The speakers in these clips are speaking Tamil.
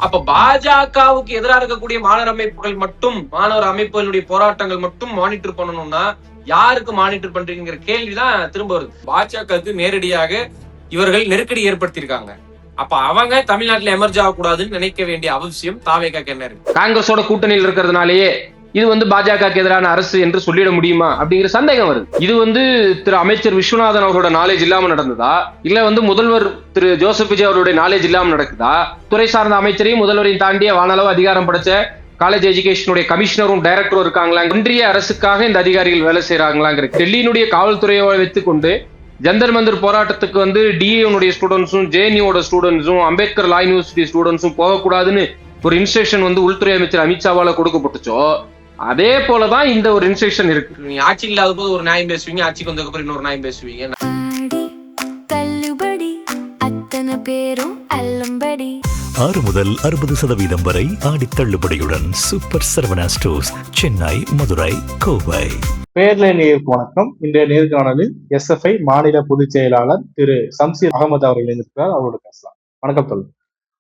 அப்ப பாஜகவுக்கு எதிராக இருக்கக்கூடிய மாணவர் அமைப்புகள் மட்டும், மாணவர் அமைப்புகளுடைய போராட்டங்கள் மட்டும் மானிட்டர் பண்ணணும்னா யாருக்கு மானிட்டர் பண்றீங்கிற கேள்விதான் திரும்ப வருது. பாஜகவுக்கு நேரடியாக இவர்கள் நெருக்கடி ஏற்படுத்தியிருக்காங்க. அப்ப அவங்க தமிழ்நாட்டுல எமர்ஜ் ஆகக்கூடாதுன்னு நினைக்க வேண்டிய அவசியம் தாவேகாக்கு என்ன இருக்கு? காங்கிரஸோட கூட்டணியில் இருக்கிறதுனாலேயே இது பாஜகவுக்கு எதிரான அரசு என்று சொல்லிட முடியுமா அப்படிங்கிற சந்தேகம் வருது. இது திரு அமைச்சர் விஸ்வநாதன் அவரோட நாலேஜ் இல்லாம நடந்ததா, இல்ல முதல்வர் திரு ஜோசப் விஜய் அவருடைய நாலேஜ் இல்லாம நடக்குதா, துறை சார்ந்த அமைச்சரையும் முதல்வரையும் தாண்டிய வானளவு அதிகாரம் படைச்ச காலேஜ் எஜுகேஷனுடைய கமிஷனரும் டைரக்டரும் இருக்காங்களா, ஒன்றிய அரசுக்காக இந்த அதிகாரிகள் வேலை செய்யறாங்களாங்கிற டெல்லியினுடைய காவல்துறையை வைத்துக்கொண்டு ஜந்தர் மந்தர் போராட்டத்துக்கு டிஏனுடைய ஸ்டூடெண்ட்ஸும் ஜேஎன்யூட ஸ்டூடெண்ட்ஸும் அம்பேத்கர் லா யூனிவர்சிட்டி ஸ்டூடெண்ட்ஸும் போகக்கூடாதுன்னு ஒரு இன்ஸ்ட்ரக்ஷன் உள்துறை அமைச்சர் அமித்ஷாவால கொடுக்கப்பட்டுச்சோ, அதே போலதான் இந்த ஒரு இன்ஸ்ட்ரக்ஷன் இருக்கு. நீங்க ஆட்சி இல்லாத போது ஒரு நியாயம் பேசுவீங்க, ஆட்சிக்கு வந்ததுக்கு அப்புறம் இன்னொரு நியாயம் பேசுவீங்க. பேரும் 6 முதல் 60% வரை ஆடி தள்ளுபடியுடன் சூப்பர் சரவணா ஸ்டோர்ஸ், சென்னை, மதுரை, கோவை. பேர்ல நேருக்கு வணக்கம். இன்றைய நேர்காணலில் எஸ்எஃப்ஐ மாநில பொதுச் செயலாளர் திரு சம்சீர் அகமது அவர்கள் இருக்கிறார். அவரோட பேசலாம். வணக்கம் தோழர்.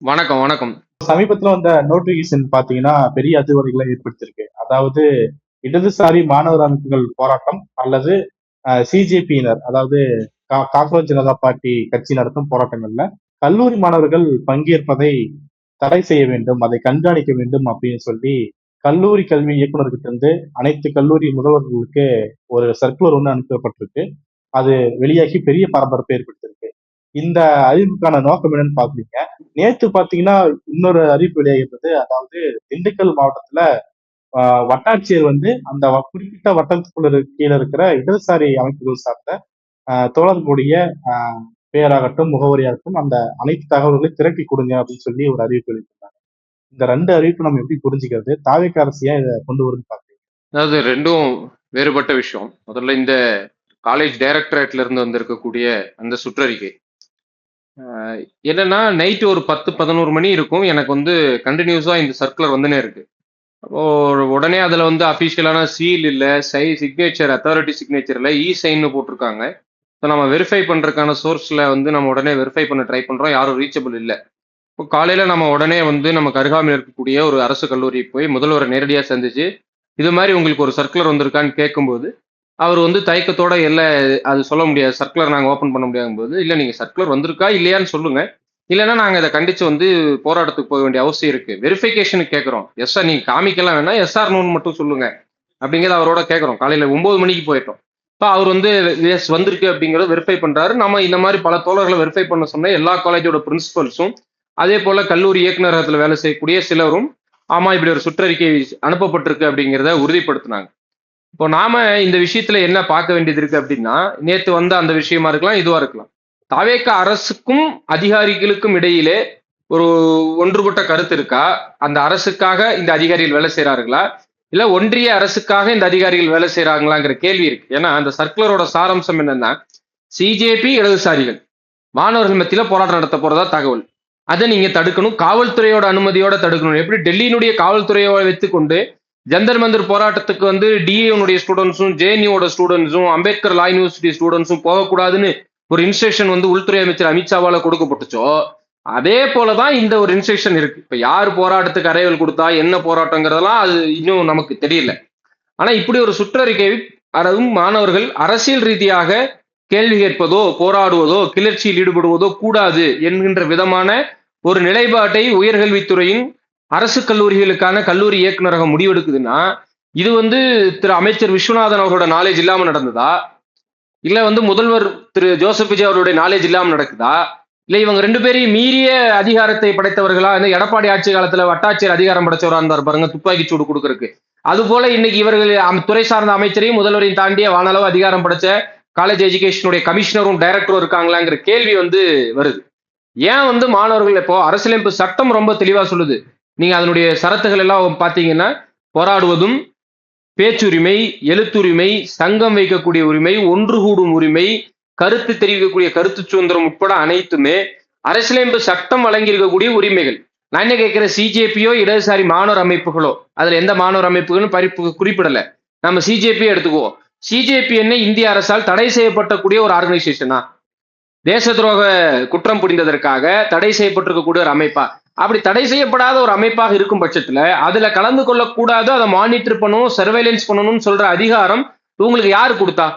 வணக்கம். வணக்கம். சமீபத்துல வந்த நோட்டிபிகேஷன் பாத்தீங்கன்னா பெரிய அதிர்வலைகளை ஏற்படுத்தியிருக்கு. அதாவது இடதுசாரி மாணவர் அமைப்புகள் போராட்டம் அல்லது சிஜேபியினர், அதாவது காக்ரோச் ஜனதா பார்ட்டி கட்சி நடத்தும் போராட்டங்கள்ல கல்லூரி மாணவர்கள் பங்கேற்பதை தடை செய்ய வேண்டும், அதை கண்காணிக்க வேண்டும் அப்படின்னு சொல்லி கல்லூரி கல்வி இயக்குநர்கிட்ட இருந்து அனைத்து கல்லூரி முதல்வர்களுக்கு ஒரு சர்க்குலர் அனுப்பப்பட்டிருக்கு. அது வெளியாகி பெரிய பரபரப்பை ஏற்படுத்திருக்கு. இந்த அறிவிப்புக்கான நோக்கம் என்னன்னு பாத்தீங்க, நேற்று பாத்தீங்கன்னா இன்னொரு அறிவிப்பு வெளியாகிருந்தது. அதாவது திண்டுக்கல் மாவட்டத்துல வட்டாட்சியர் அந்த குறிப்பிட்ட வட்டத்துக்குள்ள கீழே இருக்கிற இடதுசாரி அமைப்புகள் சார்ந்த தோழர்களுடைய பெயராகட்டும் முகவரியாகட்டும் அந்த அனைத்து தகவல்களையும் திரட்டி கொடுங்க அப்படின்னு சொல்லி ஒரு அறிவிப்பு வெளியிட்டிருந்தாங்க. இந்த 2 அறிவிப்பு நம்ம எப்படி புரிஞ்சுக்கிறது? தாவேக அரசியா இதை கொண்டு வருது பாத்தீங்க? அதாவது ரெண்டும் வேறுபட்ட விஷயம். முதல்ல இந்த காலேஜ் டைரக்டரேட்ல இருந்து வந்திருக்கக்கூடிய அந்த சுற்றறிக்கை என்னன்னா, நைட்டு ஒரு 10-11 மணி இருக்கும். எனக்கு கண்டினியூஸா இந்த சர்க்குலர் வந்துனே இருக்கு. அப்போ உடனே அதுல அபிஷியலான சீல் இல்ல, சிக்னேச்சர், அத்தாரிட்டி சிக்னேச்சர் இல்ல, சைன்னு போட்டிருக்காங்க. ஸோ நம்ம வெரிஃபை பண்றதுக்கான சோர்ஸ்ல நம்ம உடனே வெரிஃபை பண்ண ட்ரை பண்றோம். யாரும் ரீச்சபிள் இல்லை. இப்போ காலையில நம்ம உடனே நமக்கு அருகாமையில் இருக்கக்கூடிய ஒரு அரசு கல்லூரி போய் முதல்வரை நேரடியாக சந்திச்சு இது மாதிரி உங்களுக்கு ஒரு சர்க்குலர் வந்திருக்கான்னு கேட்கும்போது அவர் தயக்கத்தோட இல்லை அது சொல்ல முடியாது, சர்க்குலர் நாங்கள் ஓப்பன் பண்ண முடியாத போது, இல்லை நீங்கள் சர்க்குலர் வந்திருக்கா இல்லையான்னு சொல்லுங்க, இல்லைன்னா நாங்கள் இதை கண்டிச்சு போராட்டத்துக்கு போக வேண்டிய அவசியம் இருக்கு, வெரிஃபிகேஷனுக்கு கேட்குறோம், எஸ்ஆர் நீங்கள் காமிக்கலாம் வேணா, எஸ்ஆர் நோன் மட்டும் சொல்லுங்க அப்படிங்கிறத அவரோட கேட்குறோம். காலையில் 9 மணிக்கு போயிட்டோம். இப்போ அவர் வந்திருக்கு அப்படிங்கிறத வெரிஃபை பண்றாரு. நம்ம இந்த மாதிரி பல தோழர்களை வெரிஃபை பண்ண சொன்ன எல்லா காலேஜோட பிரின்சிபல்ஸும் அதே போல கல்லூரி இயக்குநரகத்தில் வேலை செய்யக்கூடிய சிலரும் ஆமா இப்படி ஒரு சுற்றறிக்கை அனுப்பப்பட்டிருக்கு அப்படிங்கிறத உறுதிப்படுத்தினாங்க. இப்போ நாம இந்த விஷயத்துல என்ன பார்க்க வேண்டியது இருக்கு அப்படின்னா, நேற்று அந்த விஷயமா இருக்கலாம், இதுவா இருக்கலாம். தாவேக அரசுக்கும் அதிகாரிகளுக்கும் இடையிலே ஒரு ஒன்றுபட்ட கருத்து இருக்கா? அந்த அரசுக்காக இந்த அதிகாரிகள் வேலை செய்யறார்களா, இல்ல ஒன்றிய அரசுக்காக இந்த அதிகாரிகள் வேலை செய்யறாங்களாங்கிற கேள்வி இருக்கு. ஏன்னா அந்த சர்க்குலரோட சாராம்சம் என்னன்னா, சிஜேபி இடதுசாரிகள் மாணவர்கள் மத்தியில போராட்டம் நடத்த போறதா தகவல். அதை நீங்க தடுக்கணும், காவல்துறையோட அனுமதியோட தடுக்கணும். எப்படி டெல்லியினுடைய காவல்துறையை வைத்துக்கொண்டு ஜந்தர் மந்தர் போராட்டத்துக்கு டிஏனுடைய ஸ்டூடெண்ட்ஸும் ஜேஎன்யூட ஸ்டூடெண்ட்ஸும் அம்பேத்கர் லா யூனிவர்சிட்டி ஸ்டூடெண்ட்ஸும் போகக்கூடாதுன்னு ஒரு இன்ஸ்ட்ரக்ஷன் உள்துறை அமைச்சர் அமித்ஷாவால கொடுக்கப்பட்டுச்சோ, அதே போலதான் இந்த ஒரு இன்ஸ்ட்ரக்ஷன் இருக்கு. இப்ப யார் போராட்டத்துக்கு அறைவல் கொடுத்தா என்ன போராட்டங்கிறதெல்லாம் அது இன்னும் நமக்கு தெரியல. ஆனா இப்படி ஒரு சுற்றறிக்கை அதுவும் மாணவர்கள் அரசியல் ரீதியாக கேள்வி கேட்பதோ போராடுவதோ கிளர்ச்சியில் ஈடுபடுவதோ கூடாது என்கின்ற விதமான ஒரு நிலைப்பாட்டை உயர்கல்வித்துறையின் அரசு கல்லூரிகளுக்கான கல்லூரி இயக்குநரகம் முடிவெடுக்குதுன்னா, இது திரு அமைச்சர் விஸ்வநாதன் அவரோட நாலேஜ் இல்லாம நடந்ததா, இல்ல முதல்வர் திரு ஜோசப் விஜய் அவருடைய நாலேஜ் இல்லாம நடக்குதா, இல்ல இவங்க 2 பேரையும் மீறிய அதிகாரத்தை படைத்தவர்களா? எடப்பாடி ஆட்சி காலத்துல வட்டாட்சியர் அதிகாரம் படைச்சவரா இருந்தார் பாருங்க, துப்பாக்கி சூடு கொடுக்கறதுக்கு. அது போல இன்னைக்கு இவர்கள் துறை சார்ந்த அமைச்சரையும் முதல்வரையும் தாண்டிய வானளவு அதிகாரம் படைச்ச காலேஜ் எஜுகேஷனுடைய கமிஷனரும் டைரக்டரும் இருக்காங்களாங்கிற கேள்வி வருது. ஏன் மாணவர்கள் இப்போ அரசியலமைப்பு சட்டம் ரொம்ப தெளிவா சொல்லுது. நீங்க அதனுடைய சரத்துகள் எல்லாம் பாத்தீங்கன்னா, போராடுவதும் பேச்சுரிமை, எழுத்துரிமை, சங்கம் வைக்கக்கூடிய உரிமை, ஒன்று கூடும் உரிமை, கருத்து தெரிவிக்கக்கூடிய கருத்து சுதந்திரம் உட்பட அனைத்துமே அரசியலமைப்பு சட்டம் வழங்கியிருக்கக்கூடிய உரிமைகள். நான் என்ன கேட்கிறேன், சிஜேபியோ இடதுசாரி மாணவர் அமைப்புகளோ, அதுல எந்த மாணவர் அமைப்புகளும் குறிப்பிடல, நம்ம சிஜேபியை எடுத்துக்குவோம். சிஜேபி என்ன இந்திய அரசால் தடை செய்யப்பட்டக்கூடிய ஒரு ஆர்கனைசேஷனா? தேச துரோக குற்றம் புரிந்ததற்காக தடை செய்யப்பட்டிருக்கக்கூடிய ஒரு அமைப்பா? அப்படி தடை செய்யப்படாத ஒரு அமைப்பாக இருக்கும் பட்சத்துல அதுல கலந்து கொள்ளக்கூடாது, அதை மானிட்டர் பண்ணணும், சர்வைலன்ஸ் பண்ணணும்னு சொல்ற அதிகாரம் உங்களுக்கு யாரு கொடுத்தா?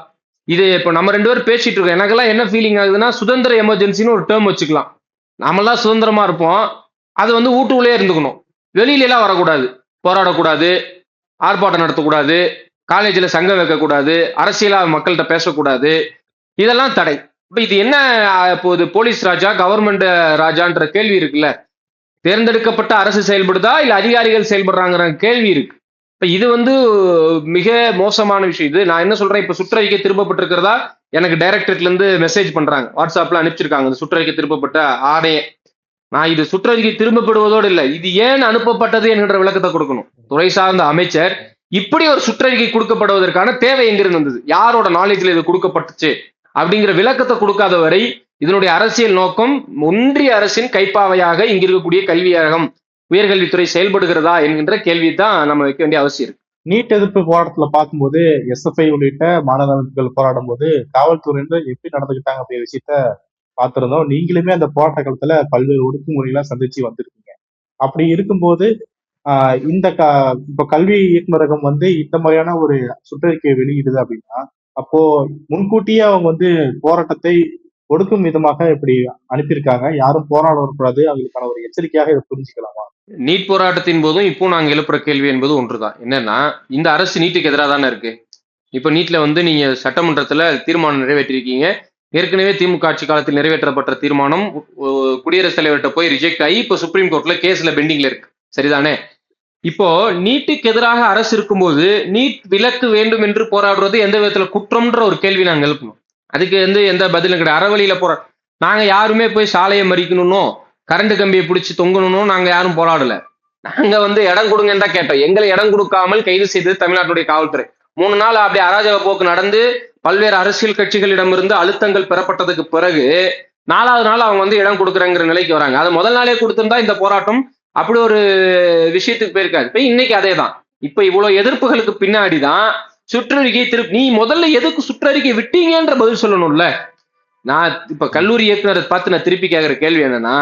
இது இப்ப நம்ம 2 பேரும் பேசிட்டு இருக்கோம். எனக்கெல்லாம் என்ன ஃபீலிங் ஆகுதுன்னா, சுதந்திர எமர்ஜென்சின்னு ஒரு டேர்ம் வச்சுக்கலாம். நாமெல்லாம் சுதந்திரமா இருப்போம், அது வந்து வீட்டுக்குள்ளே இருந்துக்கணும், வெளியில எல்லாம் வரக்கூடாது, போராடக்கூடாது, ஆர்ப்பாட்டம் நடத்தக்கூடாது, காலேஜில் சங்கம் வைக்கக்கூடாது, அரசியலா மக்கள்கிட்ட பேசக்கூடாது, இதெல்லாம் தடை. இப்ப இது என்ன இப்போ இது போலீஸ் ராஜா கவர்மெண்ட் ராஜான்ற கேள்வி இருக்குல்ல. தேர்ந்தெடுக்கப்பட்ட அரசு செயல்படுதா இல்ல அதிகாரிகள் செயல்படுறாங்கிற கேள்வி இருக்கு. இப்ப இது வந்து மிக மோசமான விஷயம். இது நான் என்ன சொல்றேன், இப்ப சுற்றறிக்கை திரும்பப்பட்டிருக்கிறதா எனக்கு டைரக்டரேட்ல இருந்து மெசேஜ் பண்றாங்க, வாட்ஸ்அப்ல அனுப்பிச்சிருக்காங்க இந்த சுற்றறிக்கை திரும்பப்பட்ட ஆணைய. நான் இது சுற்றறிக்கை திரும்பப்படுவதோடு இல்லை, இது ஏன் அனுப்பப்பட்டது என்கின்ற விளக்கத்தை கொடுக்கணும். துறை சார்ந்த அமைச்சர் இப்படி ஒரு சுற்றறிக்கை கொடுக்கப்படுவதற்கான தேவை எங்கிருந்து வந்தது, யாரோட நாலேஜ்ல இது கொடுக்கப்பட்டுச்சு அப்படிங்கிற விளக்கத்தை கொடுக்காத வரை இதனுடைய அரசியல் நோக்கம் ஒன்றிய அரசின் கைப்பாவையாக இங்க இருக்கக்கூடிய கல்வியகம் உயர்கல்வித்துறை செயல்படுகிறதா என்கின்ற கேள்வி தான் நம்ம வைக்க வேண்டிய அவசியம் இருக்கு. நீட் எதிர்ப்பு போராட்டத்துல பார்க்கும்போது எஸ்எஃப்ஐ உள்ளிட்ட மாணவ அமைப்புகள் போராடும் போது காவல்துறையினர் எப்படி நடந்துக்கிட்டாங்க அப்படிங்கிற விஷயத்த பார்த்திருந்தோம். நீங்களுமே அந்த போராட்ட காலத்துல பல்வேறு ஒடுக்குமுறைகளை சந்திச்சு வந்திருக்கீங்க. அப்படி இருக்கும்போது இந்த இப்ப கல்வி இயக்குநரகம் வந்து இந்த மாதிரியான ஒரு சுற்றறிக்கையை வெளியிடுது அப்படின்னா, அப்போ முன்கூட்டியே அவங்க வந்து போராட்டத்தை ஒடுக்கும் விதமாக இப்படி அனுப்பியிருக்காங்க. யாரும் போராட வரக்கூடாது, அவங்களுக்கான ஒரு எச்சரிக்கையாக இதை புரிஞ்சுக்கலாமா? நீட் போராட்டத்தின் போதும் இப்போ நாங்க எழுப்புற கேள்வி என்பது ஒன்றுதான். என்னன்னா, இந்த அரசு நீட்டுக்கு எதிராக தானே இருக்கு. இப்ப நீட்ல வந்து நீங்க சட்டமன்றத்துல தீர்மானம் நிறைவேற்றிருக்கீங்க. ஏற்கனவே திமுக ஆட்சி காலத்தில் நிறைவேற்றப்பட்ட தீர்மானம் குடியரசுத் தலைவர்கிட்ட போய் ரிஜெக்ட் ஆகி இப்போ சுப்ரீம் கோர்ட்ல கேஸ்ல பெண்டிங்ல இருக்கு, சரிதானே? இப்போ நீட்டுக்கு எதிராக அரசு இருக்கும்போது நீட் விலக்கு வேண்டும் என்று போராடுறது எந்த விதத்துல குற்றம்ன்ற ஒரு கேள்வி நாங்க எழுப்பணும். அதுக்கு வந்து எந்த பதிலும் கிடையாது. அறவழியில நாங்க யாருமே போய் சாலையை மறிக்கணும்னோ கரண்ட் கம்பியை பிடிச்சி தொங்கணும் நாங்க யாரும் போராடல. நாங்க வந்து இடம் கொடுங்கன்னு தான் கேட்டோம். எங்களை இடம் கொடுக்காமல் கைது செய்தது தமிழ்நாட்டுடைய காவல்துறை. 3 நாள் அப்படி அராஜக போக்கு நடந்து பல்வேறு அரசியல் கட்சிகளிடமிருந்து அழுத்தங்கள் பெறப்பட்டதுக்கு பிறகு 4வது நாள் அவங்க வந்து இடம் கொடுக்குறங்கிற நிலைக்கு வராங்க. அது முதல் நாளே கொடுத்திருந்தா இந்த போராட்டம் அப்படி ஒரு விஷயத்துக்கு போயிருக்காது. இப்ப இன்னைக்கு அதே தான். இப்ப இவ்வளவு எதிர்ப்புகளுக்கு பின்னாடிதான் சுற்றறிக்கை நீ முதல்ல எதுக்கு சுற்றறிக்கை விட்டீங்கன்ற பதில் சொல்லணும்ல. நான் இப்ப கல்லூரி இயக்குனரை பார்த்து நான் திருப்பி கேட்கிற கேள்வி என்னன்னா,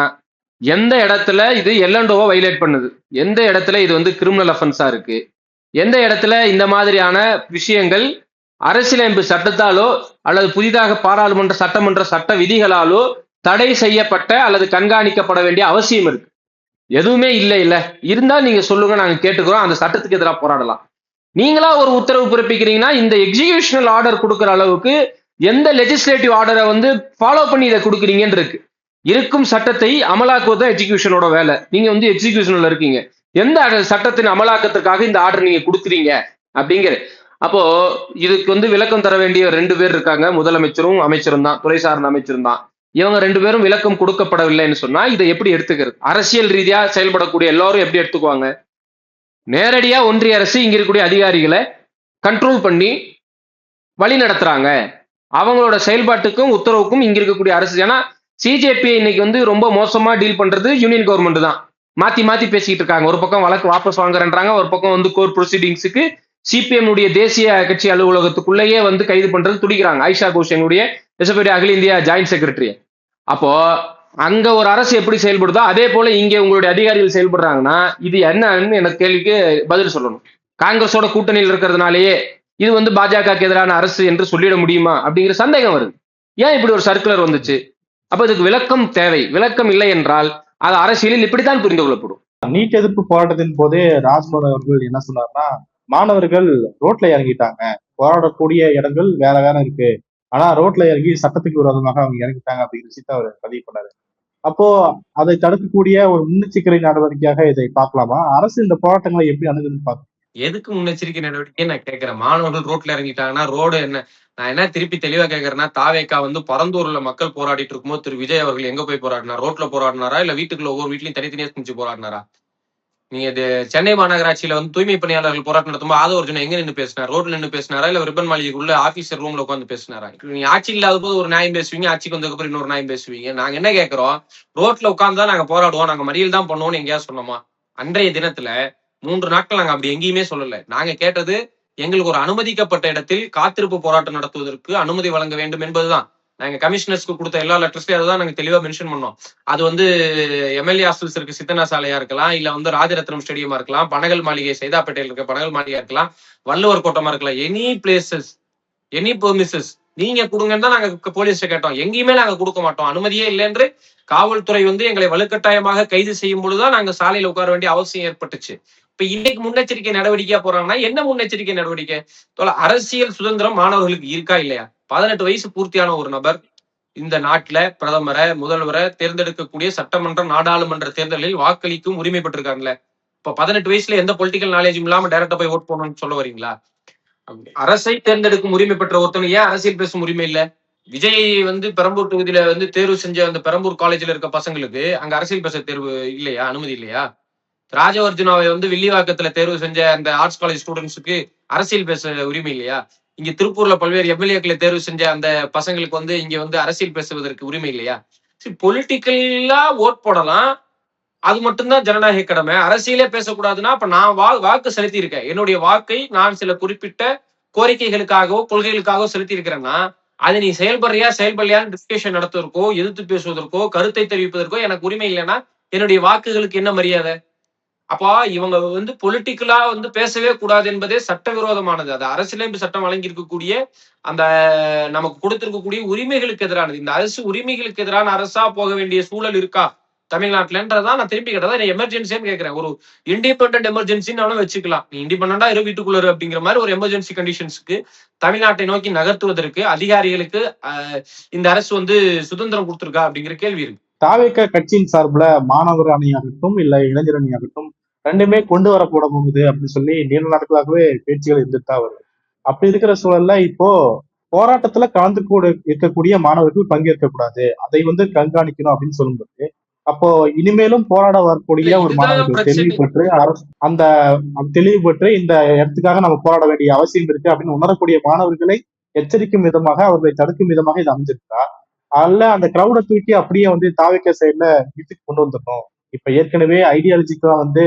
எந்த இடத்துல இது எல்என்டோவை வைலேட் பண்ணுது, எந்த இடத்துல இது வந்து கிரிமினல் அஃபென்ஸா இருக்கு, எந்த இடத்துல இந்த மாதிரியான விஷயங்கள் அரசியலமைப்பு சட்டத்தாலோ அல்லது புதிதாக பாராளுமன்ற சட்டமன்ற சட்ட விதிகளாலோ தடை செய்யப்பட்ட அல்லது கண்காணிக்கப்பட வேண்டிய அவசியம் இருக்கு? எதுவுமே இல்லை. இல்ல இருந்தா நீங்க சொல்லுங்க, நாங்க கேட்டுக்கிறோம், அந்த சட்டத்துக்கு எதிராக போராடலாம். நீங்களா ஒரு உத்தரவு பிறப்பிக்கிறீங்கன்னா இந்த எக்ஸிகியூஷனல் ஆர்டர் கொடுக்குற அளவுக்கு எந்த லெஜிஸ்லேட்டிவ் ஆர்டரை வந்து ஃபாலோ பண்ணி இதை கொடுக்குறீங்கன்னு இருக்கு. இருக்கும் சட்டத்தை அமலாக்குவதுதான் எக்ஸிகியூஷனோட வேலை. நீங்க வந்து எக்ஸிகியூஷன்ல இருக்கீங்க, எந்த சட்டத்தின் அமலாக்கத்திற்காக இந்த ஆர்டர் நீங்க கொடுக்குறீங்க அப்படிங்கிற. அப்போ இதுக்கு வந்து விளக்கம் தர வேண்டிய 2 பேர் இருக்காங்க, முதலமைச்சரும் அமைச்சரும் தான், துறை சார்ந்த அமைச்சரும் தான். இவங்க 2 பேரும் விளக்கம் கொடுக்கப்படவில்லைன்னு சொன்னா இதை எப்படி எடுத்துக்கிறது? அரசியல் ரீதியா செயல்படக்கூடிய எல்லாரும் எப்படி எடுத்துக்குவாங்க? நேரடியா ஒன்றிய அரசு இங்க இருக்கக்கூடிய அதிகாரிகளை கண்ட்ரோல் பண்ணி வழி நடத்துறாங்க. அவங்களோட செயல்பாட்டுக்கும் உத்தரவுக்கும் இங்க இருக்கக்கூடிய அரசு. ஏன்னா சிஜேபி இன்னைக்கு வந்து ரொம்ப மோசமா டீல் பண்றது யூனியன் கவர்மெண்ட் தான். மாத்தி மாத்தி பேசிக்கிட்டு இருக்காங்க. ஒரு பக்கம் வழக்கு வாபஸ் வாங்குறேன்றாங்க, ஒரு பக்கம் வந்து கோர்ட் ப்ரொசீடிங்ஸுக்கு சிபிஎம் உடைய தேசிய கட்சி அலுவலகத்துக்குள்ளேயே வந்து கைது பண்றது துடிக்கிறாங்க. ஆயிஷா கோஷனுடைய அகில இந்தியா ஜாயிண்ட் செக்ரட்டரி. அப்போ அங்க ஒரு அரசு எப்படி செயல்படுதோ அதே போல இங்க உங்களுடைய அதிகாரிகள் செயல்படுறாங்கன்னா இது என்னன்னு எனக்கு கேள்விக்கு பதில் சொல்லணும். காங்கிரஸோட கூட்டணியில் இருக்கிறதுனாலேயே இது வந்து பாஜகவுக்கு எதிரான அரசு என்று சொல்லிட முடியுமா அப்படிங்கிற சந்தேகம் வருது. ஏன் இப்படி ஒரு சர்க்குலர் வந்துச்சு? அப்ப இதுக்கு விளக்கம் தேவை. விளக்கம் இல்லை என்றால் அது அரசியலில் இப்படித்தான் புரிந்து கொள்ளப்படும். நீட் எதிர்ப்பு போராட்டத்தின் போதே ராஜ்மோகன் அவர்கள் என்ன சொன்னார்னா, மாணவர்கள் ரோட்ல இறங்கிட்டாங்க, போராடக்கூடிய இடங்கள் வேற வேற இருக்கு, ஆனா ரோட்ல இறங்கி சட்டத்துக்கு விரோதமாக அவங்க இறங்கிட்டாங்க அப்படிங்கிற விஷயத்த அவர் பதிவு பண்ணாரு. அப்போ அதை தடுக்கக்கூடிய ஒரு முன்னெச்சரிக்கை நடவடிக்கையாக இதை பார்க்கலாமா? அரசு இந்த போராட்டங்களை எப்படி அணுகுதுன்னு பார்க்க எதுக்கு முன்னெச்சரிக்கை நடவடிக்கை நான் கேட்கிறேன். மாணவர்கள் ரோட்ல இறங்கிட்டாங்கன்னா ரோடு என்ன? நான் என்ன திருப்பி தெளிவா கேட்கறேன்னா, தாவேக்கா வந்து பரந்தூர்ல மக்கள் போராடிட்டு இருக்கும்போது திரு விஜய் அவர்கள் எங்க போய் போராடினார்? ரோட்ல போராடினாரா இல்ல வீட்டுக்குள்ள ஒவ்வொரு வீட்லயும் தனித்தனியா செஞ்சு போராடினாரா? நீங்க இது சென்னை மாநகராட்சியில வந்து தூய்மை பணியாளர்கள் போராட்டம் நடத்தும்போது ஆதவர்ஜுன் எங்க நின்று பேசினார்? ரோட்ல நின்று பேசினாரா இல்ல ரிப்பன் மாளிகைக்குள்ள ஆபீசர் ரூம்ல உட்காந்து பேசினாரா? நீங்க ஆட்சி இல்லாத போது ஒரு நியாயம் பேசுவீங்க, ஆட்சிக்கு வந்ததுக்கு அப்புறம் இன்னொரு நியாயம் பேசுவீங்க. நாங்க என்ன கேட்கிறோம், ரோட்ல உட்கார்ந்துதான் நாங்க போராடுவோம், நாங்க மறியல் தான் பண்ணுவோம்னு எங்கேயாவது சொன்னோமா? அன்றைய தினத்துல 3 நாட்கள் நாங்க அப்படி எங்கேயுமே சொல்லல. நாங்க கேட்டது எங்களுக்கு ஒரு அனுமதிக்கப்பட்ட இடத்தில் காத்திருப்பு போராட்டம் நடத்துவதற்கு அனுமதி வழங்க வேண்டும் என்பதுதான். நாங்க கமிஷனர்ஸ்க்கு கொடுத்த எல்லா லெட்டர்ஸ்லயும் அதுதான் நாங்க தெளிவா மென்ஷன் பண்ணோம். அது வந்து எம்எல்ஏ ஹாஸ்டல்ஸ் இருக்கு, சித்தனா சாலையா இருக்கலாம், இல்ல வந்து ராஜரத்னம் ஸ்டேடியமா இருக்கலாம், பனகல் மாளிகை சைதாப்பேட்டையில் இருக்க பனகல் மாளிகையா இருக்கலாம், வள்ளுவர் கோட்டமா இருக்கலாம், எனி பிளேசஸ், எனி பெர்மிசஸ் நீங்க கொடுங்கன்னு தான் நாங்க போலீஸ்ட கேட்டோம். எங்கேயுமே நாங்க கொடுக்க மாட்டோம், அனுமதியே இல்லை என்று காவல்துறை வந்து எங்களை வலுக்கட்டாயமாக கைது செய்யும் பொழுதுதான் நாங்க சாலையில உட்கார வேண்டிய அவசியம் ஏற்பட்டுச்சு. இப்ப இன்னைக்கு முன்னெச்சரிக்கை நடவடிக்கையா போறாங்கன்னா என்ன முன்னெச்சரிக்கை நடவடிக்கை? அரசியல் சுதந்திரம் மாணவர்களுக்கு இருக்கா இல்லையா? 18 வயசு பூர்த்தியான ஒரு நபர் இந்த நாட்டுல பிரதமரை, முதல்வரை தேர்ந்தெடுக்கக்கூடிய சட்டமன்ற, நாடாளுமன்ற தேர்தலில் வாக்களிக்கும் உரிமை பெற்றிருக்காங்கல்ல. இப்ப 18 வயசுல எந்த பொலிட்டிக்கல் நாலேஜும் இல்லாம டைரக்டா போய் ஓட் போடணும்னு சொல்ல வரீங்களா? அரசை தேர்ந்தெடுக்கும் உரிமை பெற்ற ஒருத்தன் ஏன் அரசியல் பேசும் உரிமை இல்ல? விஜய் வந்து பெரம்பூர் தொகுதியில வந்து தேர்வு செஞ்ச அந்த பெரம்பூர் காலேஜ்ல இருக்க பசங்களுக்கு அங்க அரசியல் பேச தேர்வு இல்லையா? அனுமதி இல்லையா? ராஜவர்ஜுனாவை வந்து வில்லிவாக்கத்துல தேர்வு செஞ்ச அந்த ஆர்ட்ஸ் காலேஜ் ஸ்டூடெண்ட்ஸுக்கு அரசியல் பேச உரிமை இல்லையா? இங்க திருப்பூர்ல பல்வேறு எம்எல்ஏக்களை தேர்வு செஞ்ச அந்த பசங்களுக்கு வந்து இங்க வந்து அரசியல் பேசுவதற்கு உரிமை இல்லையா? பொலிட்டிக்கலா ஓட் போடலாம், அது மட்டும்தான் ஜனநாயக கடமை. அரசியலே பேசக்கூடாதுன்னா அப்ப நான் வாக்கு செலுத்தி இருக்கேன், என்னுடைய வாக்கை நான் சில குறிப்பிட்ட கோரிக்கைகளுக்காகவோ கொள்கைகளுக்காகவோ செலுத்தி இருக்கிறேன்னா அதை நீ செயல்படலையான்னு டிஸ்கஷன் நடத்துவதற்கோ, எதிர்த்து பேசுவதற்கோ, கருத்தை தெரிவிப்பதற்கோ எனக்கு உரிமை இல்லைன்னா என்னுடைய வாக்குகளுக்கு என்ன மரியாதை? அப்பா இவங்க வந்து பொலிட்டிக்கலா வந்து பேசவே கூடாது என்பதே சட்டவிரோதமானது. அது அரசியலமைப்பு சட்டம் வழங்கி இருக்கக்கூடிய அந்த நமக்கு கொடுத்திருக்கக்கூடிய உரிமைகளுக்கு எதிரானது. இந்த அரசு உரிமைகளுக்கு எதிரான அரசா போக வேண்டிய சூழல் இருக்கா தமிழ்நாட்டுலன்றதான் நான் திருப்பி கேட்டதான் எமர்ஜென்சின்னு கேட்கிறேன். ஒரு இண்டிபெண்டன்ட் எமர்ஜென்சின்னு வச்சுக்கலாம். நீ இண்டிபெண்டா இரு வீட்டுக்குள்ள அப்படிங்கிற மாதிரி ஒரு எமர்ஜென்சி கண்டிஷன்ஸ்க்கு தமிழ்நாட்டை நோக்கி நகர்த்துவதற்கு அதிகாரிகளுக்கு இந்த அரசு வந்து சுதந்திரம் கொடுத்திருக்கா அப்படிங்கிற கேள்வி இருக்கு. தாவேக கட்சியின் சார்பில் மாணவர் அணியாகட்டும் இல்ல இளைஞர் அணியாகட்டும் ரெண்டுமே கொண்டு வரப்பட போகுது அப்படின்னு சொல்லி நீண்ட நாட்களாகவே பேச்சுகள் இருந்துட்டு தான் வருது. அப்படி இருக்கிற சூழல்ல இப்போ போராட்டத்துல கலந்து கூட இருக்கக்கூடிய மாணவர்கள் பங்கேற்க கூடாது, அதை வந்து கண்காணிக்கணும் அப்படின்னு சொல்லும்போது அப்போ இனிமேலும் போராட வரக்கூடிய ஒரு மாணவர்கள் தெளிவு பெற்று அந்த தெளிவு பெற்று இந்த இடத்துக்காக நம்ம போராட வேண்டிய அவசியம் இருக்கு அப்படின்னு உணரக்கூடிய மாணவர்களை எச்சரிக்கும் விதமாக, அவர்களை தடுக்கும் விதமாக இது அமைஞ்சிருக்கா? அல்ல அந்த கிரௌட தூக்கி அப்படியே வந்து தாவேக சைட்ல வீட்டுக்கு கொண்டு வந்துடணும்? இப்ப ஏற்கனவே ஐடியாலஜிக்கா வந்து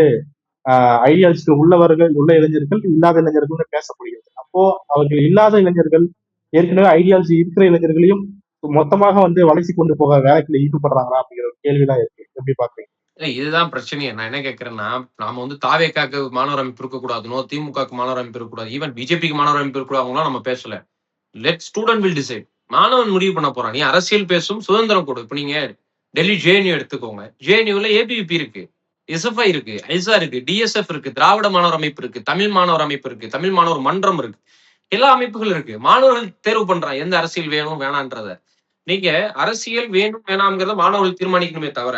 ஐடியாலஜிக்கு உள்ளவர்கள், உள்ள இளைஞர்கள், இல்லாத இளைஞர்கள்னு பேசப்படுகிறது. அப்போ அவர்கள் இல்லாத இளைஞர்கள் ஏற்கனவே ஐடியாலஜி இருக்கிற இளைஞர்களையும் மொத்தமாக வந்து வளர்ச்சி கொண்டு போக வேலைக்குள்ள ஈடுபடுறாங்களா அப்படிங்கிற ஒரு கேள்விதான் இருக்கு. எப்படி பாக்குறீங்க? இதுதான் பிரச்சனையே. நான் என்ன கேட்கிறேன்னா, நாம வந்து தாவேகாக்கு மாணவர் அமைப்பு இருக்கக்கூடாதுனோ, திமுகக்கு மாணவர் அமைப்பு இருக்கக்கூடாது, ஈவன் பிஜேபிக்கு மாணவர் அமைப்பு இருக்கக்கூடாதுலாம் நம்ம பேசல. Let student will decide. மாணவன் முடிவு பண்ண போறான். நீ அரசியல் பேசும் சுதந்திரம் கொடு. இப்ப நீங்க டெல்லி ஜேஎன்யூ எடுத்துக்கோங்க. ஜேஎன்யூல ஏபிவிபி இருக்கு, எஸ்எஃப்ஐ இருக்கு, ஐசா இருக்கு, டிஎஸ்எஃப் இருக்கு, திராவிட மாணவர் அமைப்பு இருக்கு, தமிழ் மாணவர் அமைப்பு இருக்கு, தமிழ் மாணவர் மன்றம் இருக்கு, எல்லா அமைப்புகள் இருக்கு. மாணவர்கள் தேர்வு பண்றான் எந்த அரசியல் வேணும் வேணான்றத. நீங்க அரசியல் வேணும் வேணாம்ங்கிறத மாணவர்கள் தீர்மானிக்கணுமே தவிர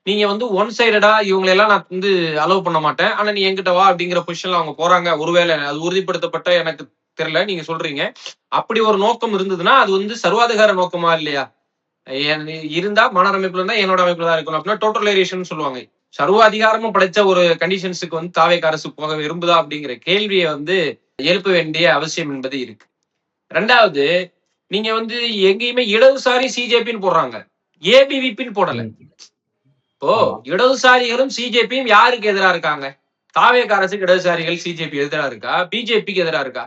நீங்க வந்து ஒன் சைடடா இவங்களை எல்லாம் நான் வந்து அலோவ் பண்ண மாட்டேன், ஆனா நீ என்கிட்ட வா அப்படிங்கிற பொசிஷன்ல அவங்க போறாங்க. ஒருவேளை அது உறுதிப்படுத்தப்பட்ட எனக்கு தெரியல, நீங்க சொல்றீங்க. அப்படி ஒரு நோக்கம் இருந்ததுன்னா அது வந்து சர்வாதிகார நோக்கமா இல்லையா? இருந்தா மாணவர் அமைப்புல இருந்தா என்னோட அமைப்புல தான் இருக்கணும் அப்படின்னா டோட்டலைசேஷன் சொல்லுவாங்க. சர்வ அதிகாரமும் படைச்ச ஒரு கண்டிஷன்ஸுக்கு வந்து தாவேக அரசு போக விரும்புதா அப்படிங்கிற கேள்வியை வந்து எழுப்ப வேண்டிய அவசியம் என்பது இருக்கு. ரெண்டாவது, நீங்க வந்து எங்கேயுமே இடதுசாரி சிஜேபின்னு போடுறாங்க, ஏபிவிபின்னு போடல. இப்போ இடதுசாரிகளும் சிஜேபியும் யாருக்கு எதிராக இருக்காங்க? தாவேக அரசுக்கு இடதுசாரிகள் சிஜேபி எதிராக இருக்கா, பிஜேபிக்கு எதிராக இருக்கா?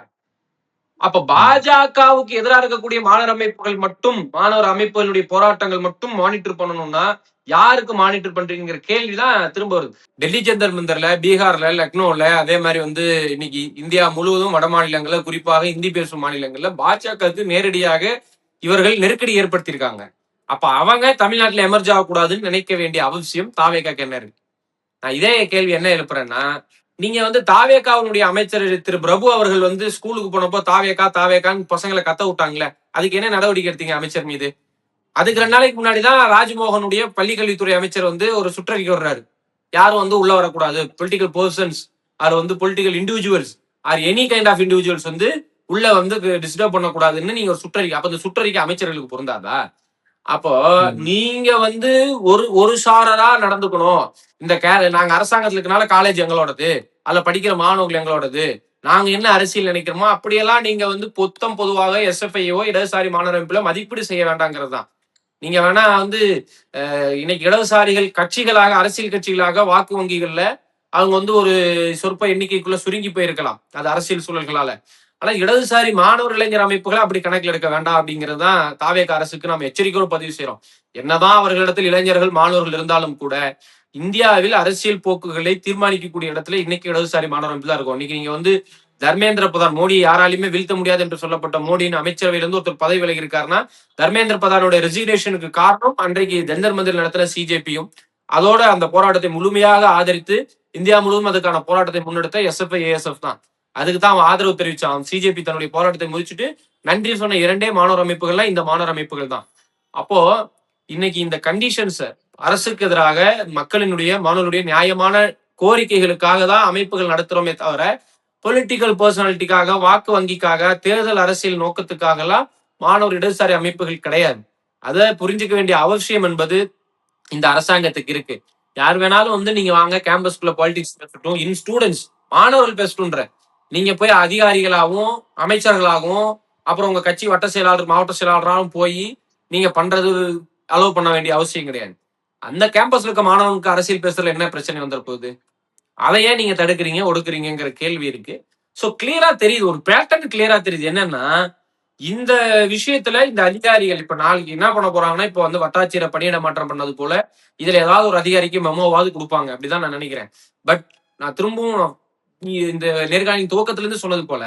அப்ப பாஜகவுக்கு எதிராக இருக்கக்கூடிய மாணவர் அமைப்புகள் மட்டும், மாணவர் அமைப்புகளுடைய போராட்டங்கள் மட்டும் மானிட்டர் பண்ணணும்னா யாருக்கு மானிட்டர் பண்றீங்கிற கேள்விதான் திரும்ப வருது. டெல்லி ஜந்தர் மந்தர்ல, பீகார்ல, லக்னோல, அதே மாதிரி வந்து இன்னைக்கு இந்தியா முழுவதும் வட மாநிலங்கள்ல, குறிப்பாக இந்தி பேசும் மாநிலங்கள்ல பாஜகவுக்கு நேரடியாக இவர்கள் நெருக்கடி ஏற்படுத்தியிருக்காங்க. அப்ப அவங்க தமிழ்நாட்டுல எமர்ஜ் ஆகக்கூடாதுன்னு நினைக்க வேண்டிய அவசியம் தாவேகாக்கு என்ன இருக்கு? நான் இதே கேள்வி என்ன எழுப்புறேன்னா, நீங்க வந்து தாவேகாவுடைய அமைச்சர் திரு பிரபு அவர்கள் வந்து ஸ்கூலுக்கு போனப்போ தாவேகான்னு பசங்களை கத்த விட்டாங்களே, அதுக்கு என்ன நடவடிக்கை எடுத்தீங்க அமைச்சர் மீது? அதுக்கு 2 நாளைக்கு முன்னாடிதான் ராஜ்மோகனுடைய பள்ளிக்கல்வித்துறை அமைச்சர் வந்து ஒரு சுற்றறிக்கை வர்றாரு, யாரும் வந்து உள்ள வரக்கூடாது, பொலிட்டிக்கல் பர்சன்ஸ் ஆர் வந்து political individuals or any kind of individuals வந்து உள்ள வந்து டிஸ்டர்ப் பண்ணக்கூடாதுன்னு நீங்க ஒரு சுற்றறிக்கை. அப்ப அந்த சுற்றறிக்கை அமைச்சர்களுக்கு பொருந்தாதா? அப்போ நீங்க வந்து ஒரு சாரரா நடந்துக்கணும். இந்த நாங்க அரசாங்கத்துல இருக்கனால காலேஜ் எங்களோடது, அதுல படிக்கிற மாணவர்கள் எங்களோடது, நாங்க என்ன அரசியல் நினைக்கிறோமோ அப்படியெல்லாம் நீங்க வந்து பொதுவாக எஸ்எஃப்ஐயோ இடதுசாரி மாணவர் அமைப்புல மதிப்பீடு செய்ய வேண்டாங்கிறது தான். நீங்க வேணா வந்து இன்னைக்கு இடதுசாரிகள் கட்சிகளாக, அரசியல் கட்சிகளாக வாக்கு வங்கிகள்ல அவங்க வந்து ஒரு சொற்ப எண்ணிக்கைக்குள்ள சுருங்கி போயிருக்கலாம், அது அரசியல் சூழல்களால. ஆனா இடதுசாரி மாணவர் இளைஞர் அமைப்புகளை அப்படி கணக்கில் எடுக்க வேண்டாம் அப்படிங்கிறது தான் தாவேக அரசுக்கு நாம் எச்சரிக்கையோடு பதிவு செய்யறோம். என்னதான் அவர்களிடத்தில் இளைஞர்கள் மாணவர்கள் இருந்தாலும் கூட இந்தியாவில் அரசியல் போக்குகளை தீர்மானிக்கக்கூடிய இடத்துல இன்னைக்கு இடதுசாரி மாணவர் அமைப்பு தான் இருக்கும். இன்னைக்கு நீங்க வந்து தர்மேந்திர பிரதான், மோடியை யாராலையுமே வீழ்த்த முடியாது என்று சொல்லப்பட்ட மோடியின் அமைச்சரவையிலிருந்து ஒருத்தர் பதவி விலகி இருக்காருன்னா தர்மேந்திர பிரதானோட ரெசிக்னேஷனுக்கு காரணம் அன்றைக்கு ஜந்தர் மந்திர் நடத்தின சிஜேபியும் அதோட அந்த போராட்டத்தை முழுமையாக ஆதரித்து இந்தியா முழுவதும் அதுக்கான போராட்டத்தை முன்னெடுத்த எஸ்எஃப்ஐ ஏஎஸ்எஃப் தான். அதுக்கு தான் அவன் ஆதரவு தெரிவிச்சான். சிஜேபி தன்னுடைய போராட்டத்தை முடிச்சுட்டு நன்றி சொன்ன இரண்டே மாணவர் அமைப்புகள்லாம் இந்த மாணவர் அமைப்புகள் தான். அப்போ இன்னைக்கு இந்த கண்டிஷன்ஸ் அரசுக்கு எதிராக மக்களினுடைய மாணவர்களுடைய நியாயமான கோரிக்கைகளுக்காக தான் அமைப்புகள் நடத்துறோமே தவிர பொலிட்டிக்கல் பர்சனாலிட்டிக்காக, வாக்கு வங்கிக்காக, தேர்தல் அரசியல் நோக்கத்துக்காக எல்லாம் மாணவர் இடதுசாரி அமைப்புகள் கிடையாது. அதை புரிஞ்சுக்க வேண்டிய அவசியம் என்பது இந்த அரசாங்கத்துக்கு இருக்கு. யார் வேணாலும் வந்து நீங்க வாங்க கேம்பஸ்குள்ள பாலிடிக்ஸ் பேசட்டும், இன் ஸ்டூடெண்ட்ஸ் மாணவர்கள் பேசட்டும்ன்ற நீங்க போய் அதிகாரிகளாகவும் அமைச்சர்களாகவும் அப்புறம் உங்க கட்சி வட்ட செயலாளர் மாவட்ட செயலாளராகவும் போய் நீங்க பண்றது அலோவ் பண்ண வேண்டிய அவசியம் கிடையாது. அந்த கேம்பஸ்ல இருக்க மாணவனுக்கு அரசியல் பேசுறதுல என்ன பிரச்சனை வந்துட போகுது? அதையே நீங்க தடுக்கிறீங்க ஒடுக்குறீங்கிற கேள்வி இருக்கு. சோ கிளியரா தெரியுது, ஒரு பேட்டர்ன் கிளியரா தெரியுது. என்னன்னா இந்த விஷயத்துல இந்த அதிகாரிகள் இப்ப நாளைக்கு என்ன பண்ண போறாங்கன்னா, இப்ப வந்து வட்டாட்சியரை பணியிட மாற்றம் பண்ணது போல இதுல ஏதாவது ஒரு அதிகாரிக்கு மெமோவாவது கொடுப்பாங்க அப்படிதான் நான் நினைக்கிறேன். பட் நான் திரும்பவும் இந்த நேர்காணலின் துவக்கத்துல இருந்து சொன்னது போல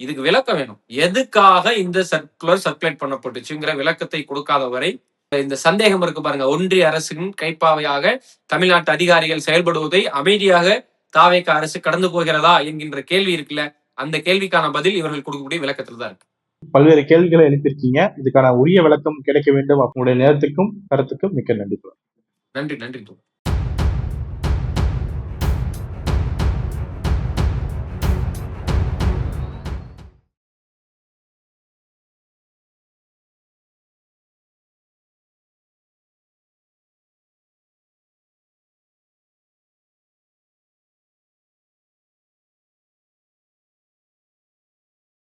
இதுக்கு விளக்கம் வேணும். எதுக்காக இந்த சர்க்குலர் சர்க்குலேட் பண்ணப்பட்டுச்சுங்கிற விளக்கத்தை கொடுக்காத வரை இந்த சந்தேகம் இருக்கு பாருங்க. ஒன்றிய அரசின் கைப்பாவையாக தமிழ்நாட்டு அதிகாரிகள் செயல்படுவதை அமைதியாக தாவேக அரசு கடந்து போகிறதா என்கின்ற கேள்வி இருக்குல்ல, அந்த கேள்விக்கான பதில் இவர்கள் கொடுக்கக்கூடிய விளக்கத்துல தான் இருக்கு. பல்வேறு கேள்விகளை எழுப்பியிருக்கீங்க. இதுக்கான உரிய விளக்கம் கிடைக்க வேண்டும். உங்களுடைய நேரத்துக்கும் கருத்துக்கும் மிக்க நன்றி. நன்றி.